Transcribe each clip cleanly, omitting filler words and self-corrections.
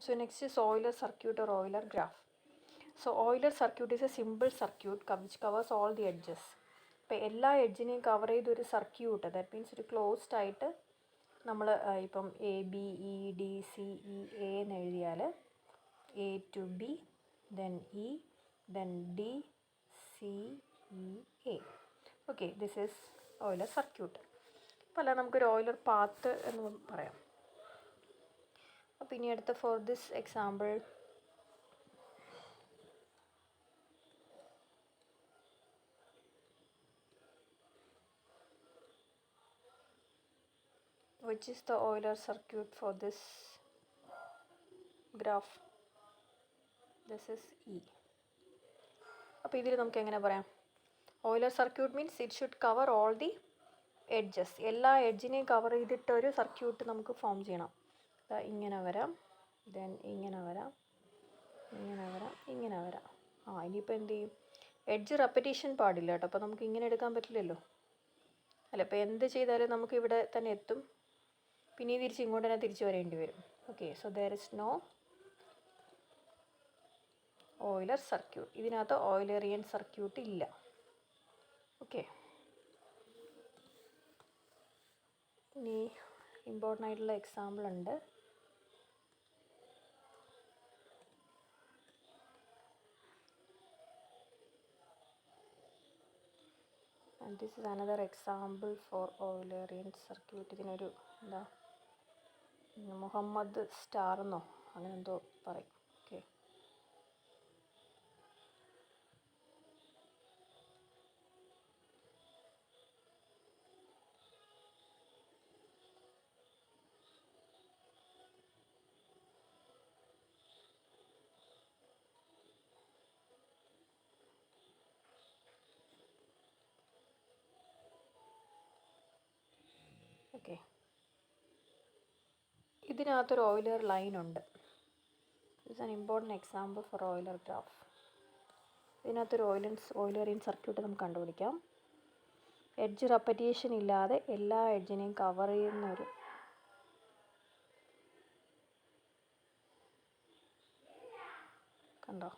So next is Euler circuit or Euler graph. So Euler circuit is a simple circuit which covers all the edges. ഇപ്പോൾ എല്ലാ എഡ്ജിനെയും cover ചെയ്തൊരു circuit, that means ഒരു closed ആയിട്ട് നമ്മൾ ഇപ്പം A B E D C E A എന്ന് എഴുതിയാൽ A to B then E then D C E A. Okay, this is Euler circuit. അപ്പോൾ അല്ല നമുക്കൊരു ഓയിലർ പാത്ത് എന്ന് പറയാം. അപ്പോൾ ഇനി അടുത്ത for this example which is the Euler circuit for this graph? This is E. അപ്പോൾ ഇതിൽ നമുക്ക് എങ്ങനെ പറയാം? Euler circuit means it should cover all the edges. എല്ലാ എഡ്ജിനെയും കവർ ചെയ്തിട്ട് ഒരു സർക്യൂട്ട് നമുക്ക് ഫോം ചെയ്യണം. ഇങ്ങനെ വരാം, ദെൻ ഇങ്ങനെ വരാം, ഇങ്ങനെ വരാം, ഇങ്ങനെ വരാം. ഇനിയിപ്പോൾ എന്ത് ചെയ്യും? എഡ്ജ് റെപ്പറ്റീഷൻ പാടില്ല കേട്ടോ. അപ്പോൾ നമുക്ക് ഇങ്ങനെ എടുക്കാൻ പറ്റില്ലല്ലോ. അല്ല, ഇപ്പോൾ എന്ത് ചെയ്താലും നമുക്ക് ഇവിടെ തന്നെ എത്തും. പിന്നെ തിരിച്ച് ഇങ്ങോട്ട് തന്നെ തിരിച്ച് വരേണ്ടി വരും. Okay, so there is no Euler circuit. ഇതിനകത്ത് ഓയിലറിയൻ സർക്യൂട്ട് ഇല്ല. ഓക്കെ, ഇനി ഇമ്പോർട്ടൻ്റ് ആയിട്ടുള്ള എക്സാമ്പിൾ ഉണ്ട്. And this is another example for Eulerian circuit. ഇതിനൊരു എന്താ മുഹമ്മദ് സ്റ്റാർ എന്നോ അങ്ങനെ എന്തോ പറയും. ഓക്കെ, ഓക്കെ, ഇതിനകത്തൊരു ഓയിലർ ലൈൻ ഉണ്ട്. It's an important example for Euler graph. ഇതിനകത്തൊരു ഓയിലറിയൻ സർക്യൂട്ട് നമുക്ക് കണ്ടുപിടിക്കാം. എഡ്ജ് റെപ്പറ്റീഷൻ ഇല്ലാതെ എല്ലാ എഡ്ജിനെയും കവർ ചെയ്യുന്നൊരു കണ്ടോ.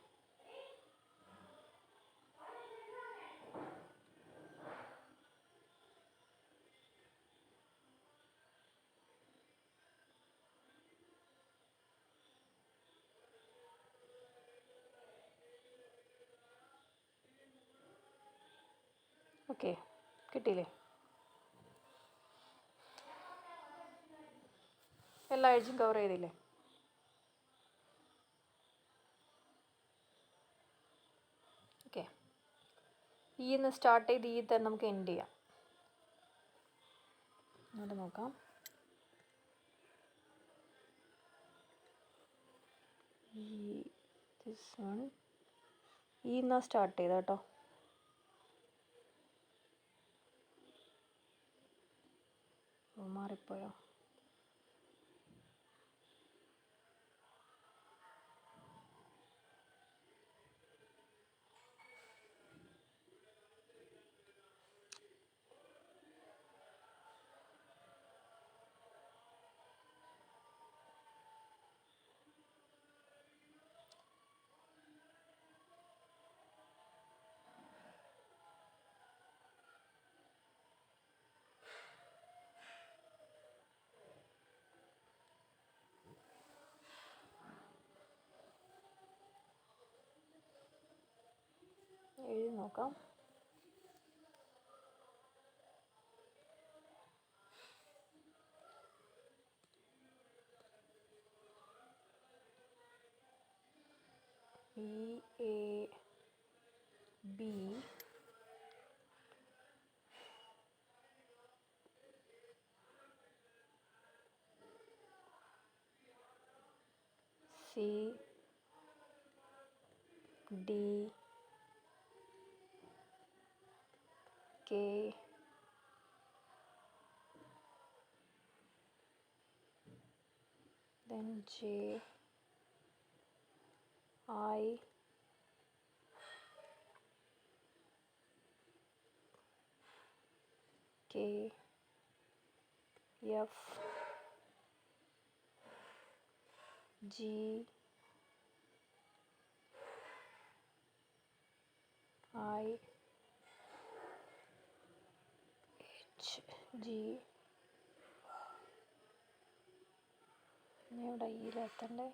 ഓക്കെ, കിട്ടിയില്ലേ? എല്ലാ എഡ്ജും കവർ ചെയ്തില്ലേ? ഓക്കെ, ഇന്ന് സ്റ്റാർട്ട് ചെയ്ത് ഈ തന്നെ നമുക്ക് എൻഡ് ചെയ്യാം. എന്നിട്ട് നോക്കാം. ദിസ് വൺ ഇന്നാ സ്റ്റാർട്ട് ചെയ്ത കേട്ടോ. മാറിപ്പോയോ? എഴുതി നോക്കാം. E A B C D K then J I K F G I H G ഇവിടെ ഈലെത്തണ്ടേ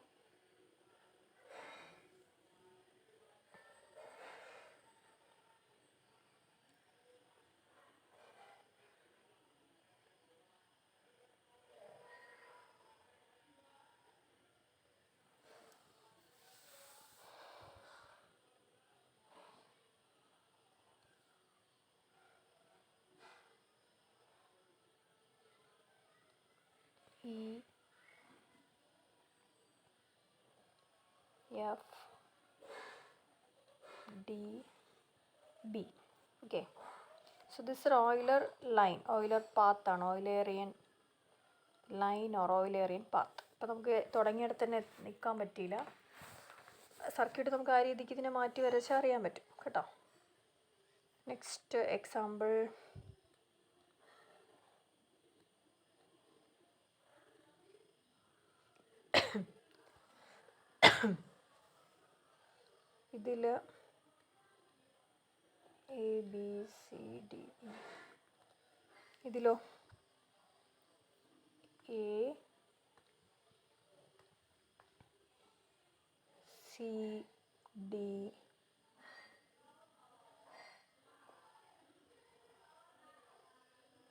E F D B. Okay, so this is Euler line, Euler path ആണ്, Eulerian line or Eulerian path. അപ്പോൾ നമുക്ക് തുടങ്ങിയിടത്ത് തന്നെ നിൽക്കാൻ പറ്റിയില്ല. Circuit നമുക്ക് ആ രീതിക്ക് ഇതിനെ മാറ്റി വരച്ചാൽ അറിയാൻ പറ്റും കേട്ടോ. നെക്സ്റ്റ് എക്സാമ്പിൾ, ഇതിൽ എ ബി സി ഡി, ഇതിലോ A C D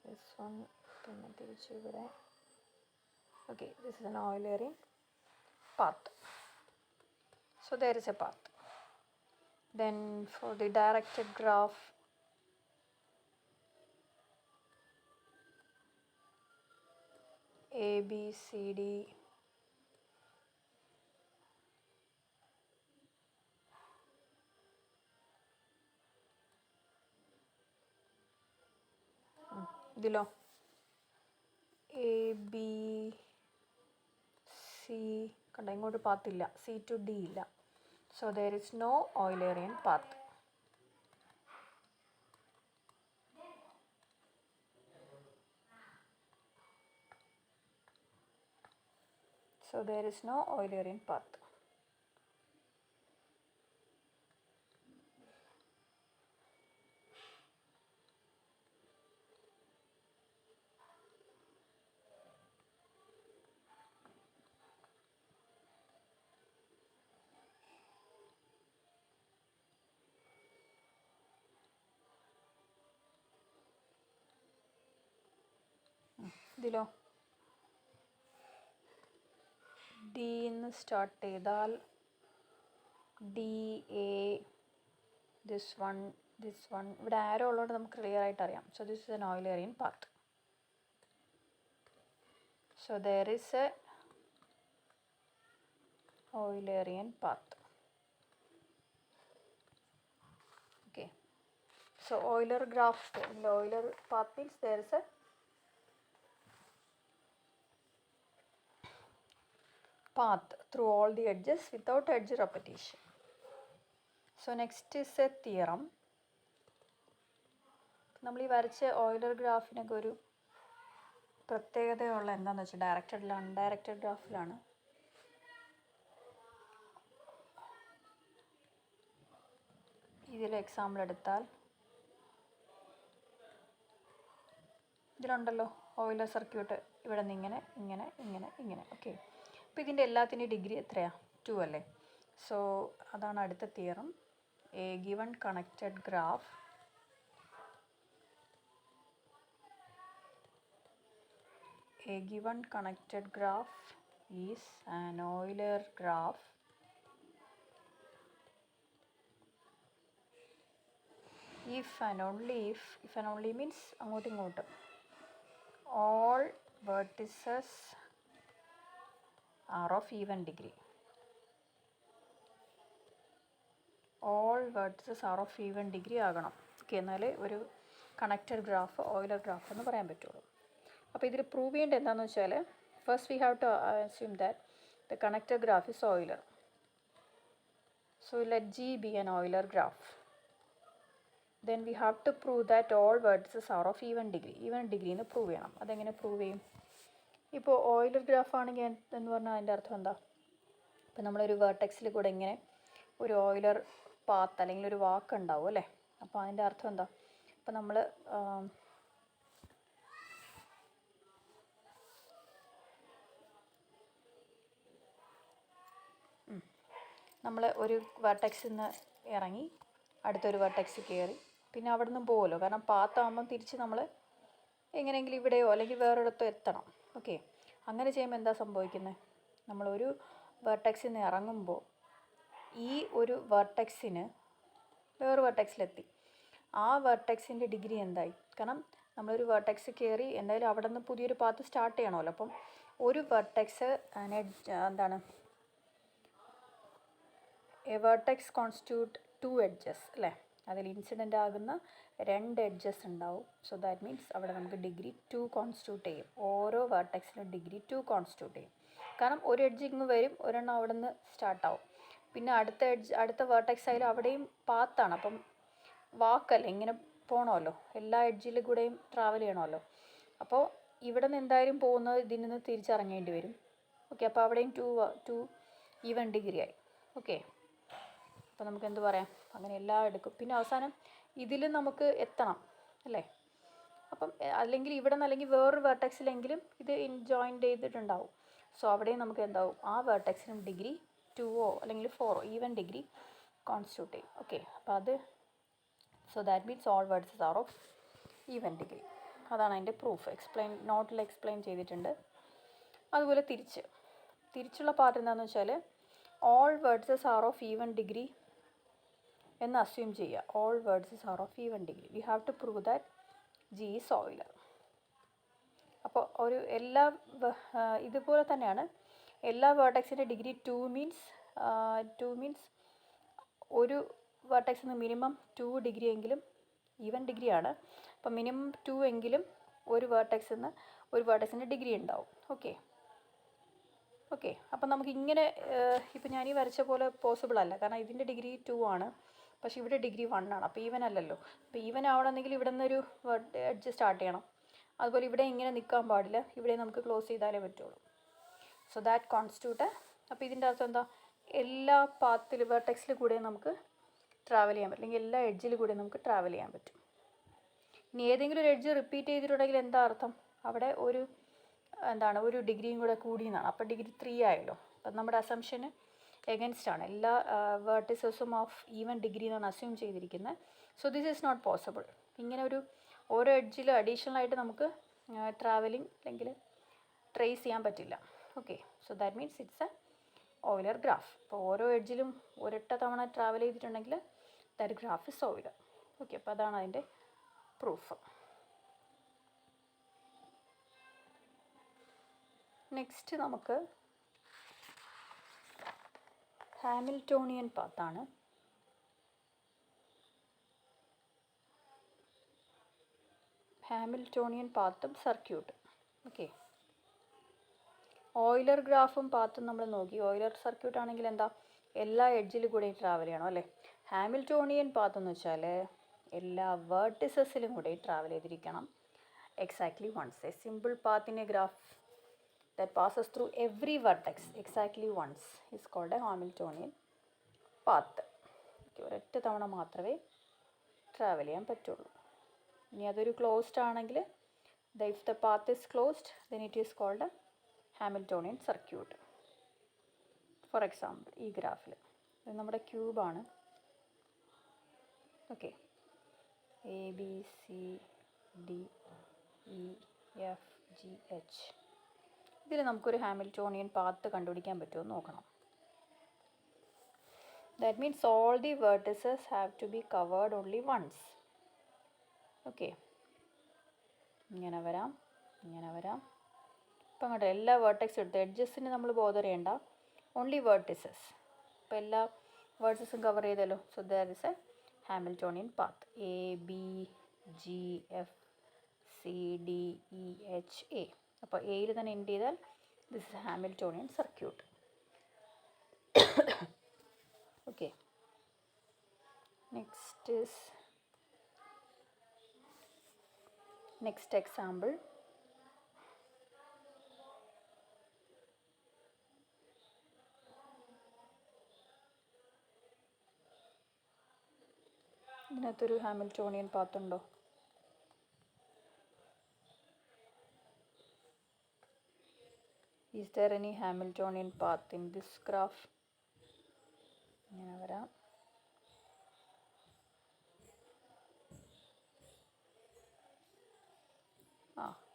this one, പിന്നെ തിരിച്ച് ഇവിടെ. Okay, this is an Eulerian path. So there is a path. Then for the directed graph, A B C D, ഇതിലോ A B C കണ്ട, ഇങ്ങോട്ട് പാത്തില്ല, C to D ഇല്ല. So there is no Eulerian path. So there is no Eulerian path. ഇതിലോ ഡിന്ന് start ചെയ്താൽ D A, this one, ഇവിടെ arrow ഉള്ളതുകൊണ്ട് നമുക്ക് ക്ലിയർ ആയിട്ട് അറിയാം. So this is an Eulerian path. So there is a Eulerian path. Okay, so Euler graph, Euler path means there is a path through all the edges without edge repetition. So next is a theorem. നമ്മൾ ഈ വരച്ച Euler ഗ്രാഫിനൊക്കെ ഒരു പ്രത്യേകതയുള്ള എന്താണെന്ന് വെച്ചാൽ ഡയറക്റ്റഡിലാണ്, undirected ഗ്രാഫിലാണ്. ഇതിൽ example എടുത്താൽ ഇതിലുണ്ടല്ലോ Euler circuit, ഇവിടെ നിന്ന് ഇങ്ങനെ ഇങ്ങനെ ഇങ്ങനെ ഇങ്ങനെ. ഓക്കെ, അപ്പോൾ ഇതിൻ്റെ എല്ലാത്തിൻ്റെയും ഡിഗ്രി എത്രയാണ്? 2 അല്ലേ? സോ അതാണ് അടുത്ത theorem. A given connected graph is an Euler graph if and only means അങ്ങോട്ടും ഇങ്ങോട്ടും all vertices are of even degree. All vertices are of even degree ആകണം. ഓക്കെ, എന്നാലേ ഒരു കണക്റ്റഡ് ഗ്രാഫ് ഓയിലർ ഗ്രാഫ് എന്ന് പറയാൻ പറ്റുള്ളൂ. അപ്പോൾ ഇതിൽ പ്രൂവ് ചെയ്യേണ്ടത് എന്താണെന്ന് വെച്ചാൽ, first we have to assume that the connected graph is Euler. So let G be an Euler graph. Then we have to prove that all vertices are of even degree എന്ന് prove ചെയ്യണം. അതെങ്ങനെ prove ചെയ്യും? ഇപ്പോൾ Euler graph ആണെങ്കിൽ എന്ന് പറഞ്ഞാൽ അതിൻ്റെ അർത്ഥം എന്താ? ഇപ്പം നമ്മളൊരു വേർട്ടെക്സിൽ കൂടെ ഇങ്ങനെ ഒരു ഓയിലർ പാത്ത് അല്ലെങ്കിൽ ഒരു വാക്ക് ഉണ്ടാവും അല്ലേ. അപ്പോൾ അതിൻ്റെ അർത്ഥം എന്താ? ഇപ്പം നമ്മൾ ഒരു വേർട്ടെക്സിൽ നിന്ന് ഇറങ്ങി അടുത്തൊരു വേർട്ടെക്സ് കയറി പിന്നെ അവിടെ നിന്നും പോകുമല്ലോ, കാരണം പാത്താകുമ്പം തിരിച്ച് നമ്മൾ എങ്ങനെയെങ്കിലും ഇവിടെയോ അല്ലെങ്കിൽ വേറൊരിടത്തോ എത്തണം. ഓക്കെ, അങ്ങനെ ചെയ്യുമ്പോൾ എന്താ സംഭവിക്കുന്നത്? നമ്മളൊരു വേർട്ടെക്സിൽ നിന്ന് ഇറങ്ങുമ്പോൾ ഈ ഒരു വേർട്ടെക്സിന് വേറൊരു വേർട്ടെക്സിലെത്തി. ആ വേർട്ടെക്സിൻ്റെ ഡിഗ്രി എന്തായി? കാരണം നമ്മളൊരു വേർട്ടെക്സ് കയറി എന്തായാലും അവിടെ നിന്ന് പുതിയൊരു പാത്ത് സ്റ്റാർട്ട് ചെയ്യണമല്ലോ. അപ്പം ഒരു വേർട്ടെക്സ് എന്താണ്, എ വേർട്ടെക്സ് കോൺസ്റ്റിറ്റ്യൂട്ട് 2 edges അല്ലേ. അതിൽ ഇൻസിഡൻ്റ് ആകുന്ന 2 edges ഉണ്ടാവും. സോ ദാറ്റ് മീൻസ് അവിടെ നമുക്ക് ഡിഗ്രി 2 കോൺസ്റ്റിറ്റ്യൂട്ട് ചെയ്യും. ഓരോ വേർട്ടെക്സിലും ഡിഗ്രി 2 കോൺസ്റ്റിറ്റ്യൂട്ട് ചെയ്യും. കാരണം ഒരു എഡ്ജ് ഇങ്ങ് വരും, ഒരെണ്ണം അവിടെ നിന്ന് സ്റ്റാർട്ടാവും. പിന്നെ അടുത്ത വേർട്ടെക്സ് ആയാലും അവിടെയും പാത്താണ്. അപ്പം വാക്കല്ലേ, ഇങ്ങനെ പോകണമല്ലോ, എല്ലാ എഡ്ജിൽ കൂടെയും ട്രാവൽ ചെയ്യണമല്ലോ. അപ്പോൾ ഇവിടെ നിന്ന് എന്തായാലും പോകുന്നത് ഇതിൽ നിന്ന് തിരിച്ചിറങ്ങേണ്ടി വരും. ഓക്കെ, അപ്പോൾ അവിടെയും 2 ഈവൻ ഡിഗ്രി ആയി. ഓക്കെ, അപ്പോൾ നമുക്ക് എന്ത് പറയാം, അങ്ങനെ എല്ലാം എടുക്കും. പിന്നെ അവസാനം ഇതിൽ നമുക്ക് എത്തണം അല്ലേ. അപ്പം അല്ലെങ്കിൽ ഇവിടെ നിന്ന് അല്ലെങ്കിൽ വേറൊരു വേർട്ടെക്സിലെങ്കിലും ഇത് ജോയിൻ ചെയ്തിട്ടുണ്ടാവും. സോ അവിടെയും നമുക്ക് എന്താവും, ആ വേർട്ടെക്സിനും ഡിഗ്രി 2 അല്ലെങ്കിൽ 4 ഈവൻ ഡിഗ്രി കോൺസ്റ്റിറ്റ്യൂട്ട് ചെയ്യും. ഓക്കെ, അപ്പോൾ അത് so that means all vertices are of even degree. അതാണ് അതിൻ്റെ പ്രൂഫ്. നോട്ടിൽ എക്സ്പ്ലെയിൻ ചെയ്തിട്ടുണ്ട്. അതുപോലെ തിരിച്ചുള്ള പാർട്ട് എന്താണെന്ന് വെച്ചാൽ all vertices are of even degree എന്ന് അസ്യൂം ചെയ്യുക. All vertices are of even degree. We have to prove that G is Euler. അപ്പോൾ ഇതുപോലെ തന്നെയാണ് എല്ലാ വേർട്ടെക്സിൻ്റെ ഡിഗ്രി 2 മീൻസ് ഒരു വേർട്ടെക്സിൽ നിന്ന് മിനിമം 2 ഡിഗ്രി എങ്കിലും ഈവൻ ഡിഗ്രിയാണ്. അപ്പോൾ മിനിമം 2 എങ്കിലും ഒരു വേർട്ടെക്സിൻ്റെ ഡിഗ്രി ഉണ്ടാവും. ഓക്കെ, അപ്പം നമുക്കിങ്ങനെ ഇപ്പം ഞാൻ ഈ വരച്ച പോലെ പോസിബിൾ അല്ല, കാരണം ഇതിൻ്റെ ഡിഗ്രി 2 ആണ്, പക്ഷേ ഇവിടെ ഡിഗ്രി 1 ആണ്. അപ്പോൾ ഈവൻ അല്ലല്ലോ. അപ്പോൾ ഈവൻ ആവണമെങ്കിൽ ഇവിടെ നിന്നൊരു എഡ്ജ് സ്റ്റാർട്ട് ചെയ്യണം. അതുപോലെ ഇവിടെ ഇങ്ങനെ നിൽക്കാൻ പാടില്ല, ഇവിടെ നമുക്ക് ക്ലോസ് ചെയ്താലേ പറ്റുള്ളൂ. So that constitute. അപ്പോൾ ഇതിൻ്റെ അർത്ഥം എന്താ, എല്ലാ വേർട്ടെക്സിൽ കൂടെ നമുക്ക് ട്രാവൽ ചെയ്യാൻ പറ്റും, അല്ലെങ്കിൽ എല്ലാ എഡ്ജിൽ കൂടെ നമുക്ക് ട്രാവൽ ചെയ്യാൻ പറ്റും. ഇനി ഏതെങ്കിലും ഒരു എഡ്ജ് റിപ്പീറ്റ് ചെയ്തിട്ടുണ്ടെങ്കിൽ എന്താ അർത്ഥം, അവിടെ ഒരു ഡിഗ്രിയും കൂടെ കൂടിയെന്നാണ്. അപ്പോൾ ഡിഗ്രി 3 ആയല്ലോ. അപ്പം നമ്മുടെ അസംഷന് എഗൻസ്റ്റ് ആണ്. എല്ലാ വേർട്ടിസസും ഓഫ് ഈവൻ ഡിഗ്രി എന്നാണ് അസ്യൂം ചെയ്തിരിക്കുന്നത്. So this is not possible. ഇങ്ങനെ ഓരോ എഡ്ജിൽ അഡീഷണൽ ആയിട്ട് നമുക്ക് ട്രാവലിംഗ് അല്ലെങ്കിൽ ട്രേസ് ചെയ്യാൻ പറ്റില്ല. Okay, so that means it's A Euler graph. അപ്പോൾ ഓരോ എഡ്ജിലും ഒരൊറ്റ തവണ ട്രാവൽ ചെയ്തിട്ടുണ്ടെങ്കിൽ that graph is Euler. Okay, അപ്പോൾ അതാണ് അതിൻ്റെ പ്രൂഫ്. നെക്സ്റ്റ് നമുക്ക് ഹാമിൽട്ടോണിയൻ പാത്താണ്. ഹാമിൽട്ടോണിയൻ പാത്തും സർക്യൂട്ടും. ഓക്കെ, ഓയിലർ ഗ്രാഫും പാത്തും നമ്മൾ നോക്കി. ഓയിലർ സർക്യൂട്ട് ആണെങ്കിൽ എന്താ, എല്ലാ എഡ്ജിൽ കൂടെയും ട്രാവൽ ചെയ്യണം അല്ലേ. ഹാമിൽട്ടോണിയൻ പാത്ത് എന്ന് വെച്ചാൽ എല്ലാ വേർട്ടിസസിലും കൂടെ ട്രാവൽ ചെയ്തിരിക്കണം exactly once. A simple path in a graph that passes through every vertex exactly once is called a Hamiltonian path. ഒരൊറ്റ തവണ മാത്രമേ ട്രാവൽ ചെയ്യാൻ പറ്റുള്ളൂ. ഇനി അതൊരു ക്ലോസ്ഡ് ആണെങ്കിൽ if the path is closed then it is called a Hamiltonian circuit. For example ഈ ഗ്രാഫിൽ ഇത് നമ്മുടെ ക്യൂബാണ്. Okay, ABCDEFGH. ഇതിൽ നമുക്കൊരു ഹാമിൽട്ടോണിയൻ പാത്ത് കണ്ടുപിടിക്കാൻ പറ്റുമെന്ന് നോക്കണം. That means all the vertices have to be covered only once. Okay, ഇങ്ങനെ വരാം. ഇപ്പം അങ്ങോട്ട് എല്ലാ വേർട്ടെക്സും എടുത്ത് എഡ്ജസിന് നമ്മൾ ബോധർ ചെയ്യേണ്ട, ഓൺലി വേർട്ടിസസ്. ഇപ്പോൾ എല്ലാ വേർട്ടിസസും കവർ ചെയ്തല്ലോ. So that is A Hamiltonian path. ABGFCDEHA. അപ്പോൾ എയിൽ തന്നെ എൻഡ് ചെയ്താൽ this is Hamiltonian circuit. Okay, next example. ഇതിനകത്തൊരു ഹാമിൽട്ടോണിയൻ പാത്ത് ഉണ്ടോ? Is there any Hamiltonian path in this graph? ഇങ്ങനെ വരാം.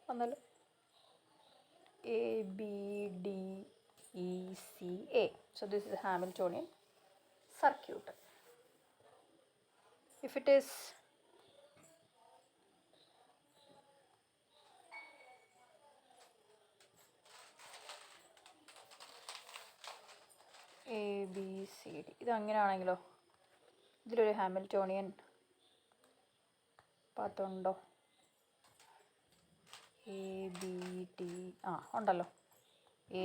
വന്നല്ലോ. A, B, D, E, C, A. So this is a Hamiltonian circuit. If it is A, B, C, D, ഇത് അങ്ങനെയാണെങ്കിലോ ഇതിലൊരു Hamiltonian path ഉണ്ടോ? A, B, D, ഉണ്ടല്ലോ.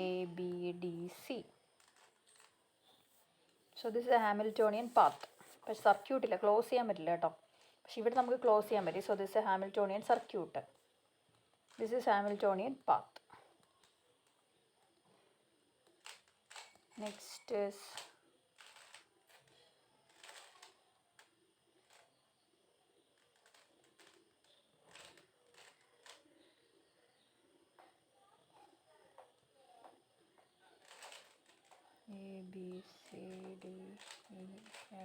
A, B, D, C. So this is A Hamiltonian path. പക്ഷെ സർക്യൂട്ടില്ല, close ചെയ്യാൻ പറ്റില്ല കേട്ടോ. പക്ഷെ ഇവിടെ നമുക്ക് ക്ലോസ് ചെയ്യാൻ പറ്റി. So this a Hamiltonian circuit. This is Hamiltonian path. Next is A, B, C, D, E,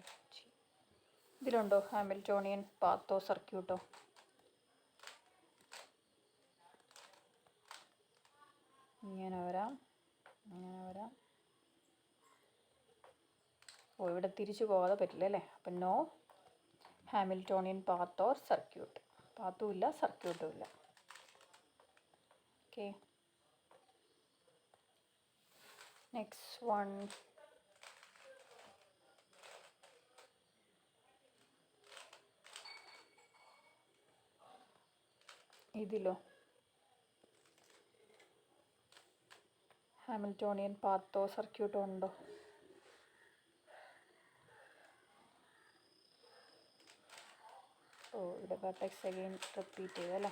F, G. ഇതിലുണ്ടോ ഹാമിൽട്ടോണിയൻ പാത്തോ സർക്യൂട്ടോ? ഇങ്ങനെ വരാം, ഇങ്ങനെ വരാം. ഇവിടെ തിരിച്ചു പോകാതെ പറ്റില്ല അല്ലേ? അപ്പം no Hamiltonian path or circuit. പാത്തും ഇല്ല, സർക്യൂട്ടും ഇല്ല. Okay, next one. ഇതിലോ ഹാമിൽട്ടോണിയൻ പാത്തോ സർക്യൂട്ടോ ഉണ്ടോ? ഇവിടെ വെർട്ടെക്സ് അഗെയിൻ റിപ്പീറ്റ് ചെയ്തല്ലേ?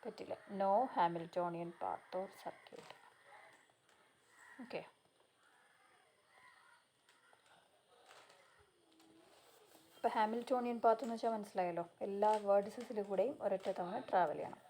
പറ്റില്ല. No Hamiltonian path or circuit. Okay, അപ്പോൾ ഹാമിൽട്ടോണിയൻ പാത്ത് എന്ന് വെച്ചാൽ മനസ്സിലായല്ലോ. എല്ലാ വേർഡ്സസിൽ കൂടെയും ഒരൊറ്റ തവണ ട്രാവൽ ചെയ്യണം.